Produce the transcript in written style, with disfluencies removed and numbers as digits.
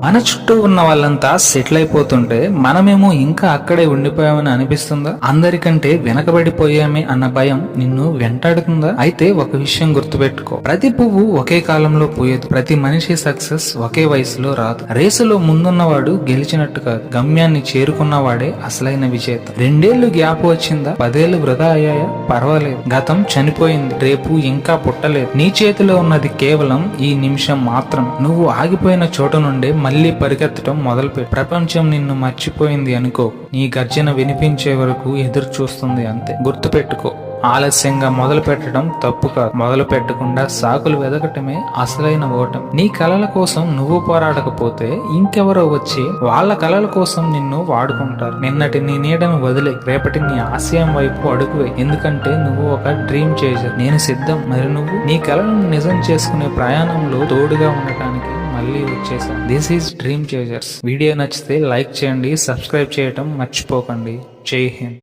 మన చుట్టూ ఉన్న వాళ్ళంతా సెటిల్ అయిపోతుంటే మనమేమో ఇంకా అక్కడే ఉండిపోయామని అనిపిస్తుందా? అందరికంటే వెనకబడిపోయామే అన్న భయం నిన్ను వెంటాడుతుందా? అయితే ఒక విషయం గుర్తుపెట్టుకో, ప్రతి పువ్వు ఒకే కాలంలో పోయేది, ప్రతి మనిషి సక్సెస్ ఒకే వయసులో రాదు. రేసులో ముందున్నవాడు గెలిచినట్టు కాదు, గమ్యాన్ని చేరుకున్నవాడే అసలైన విజేత. 2 ఏళ్లు గ్యాప్ వచ్చిందా, 10 ఏళ్లు వృధా అయ్యాయా? పర్వాలేదు, గతం చనిపోయింది, రేపు ఇంకా పుట్టలేదు. నీ చేతిలో ఉన్నది కేవలం ఈ నిమిషం మాత్రం. నువ్వు ఆగిపోయిన చోట నుండే మళ్ళీ పరిగెత్తడం మొదలుపెట్టు. ప్రపంచం నిన్ను మర్చిపోయింది అనుకో, నీ గర్జన వినిపించే వరకు ఎదురు చూస్తుంది అంతే. గుర్తుపెట్టుకో, ఆలస్యంగా మొదలు పెట్టడం తప్పు కాదు, మొదలు పెట్టకుండా సాకులు వెదకటమే అసలైన ఓటమి. నీ కలల కోసం నువ్వు పోరాడకపోతే ఇంకెవరో వచ్చి వాళ్ళ కలల కోసం నిన్ను వాడుకుంటారు. నిన్నటి నీ నీడను వదిలే, రేపటి నీ ఆశయం వైపు అడుగువే. ఎందుకంటే నువ్వు ఒక డ్రీమ్ చేజర్. నేను సిద్ధం, మరి నువ్వు? నీ కలను నిజం చేసుకునే ప్రయాణంలో తోడుగా ఉండటానికి మళ్ళీ వచ్చేసాను. This is dream chasers. Video నచ్చితే లైక్ చేయండి, సబ్స్క్రైబ్ చేయటం మర్చిపోకండి. జై హింద్.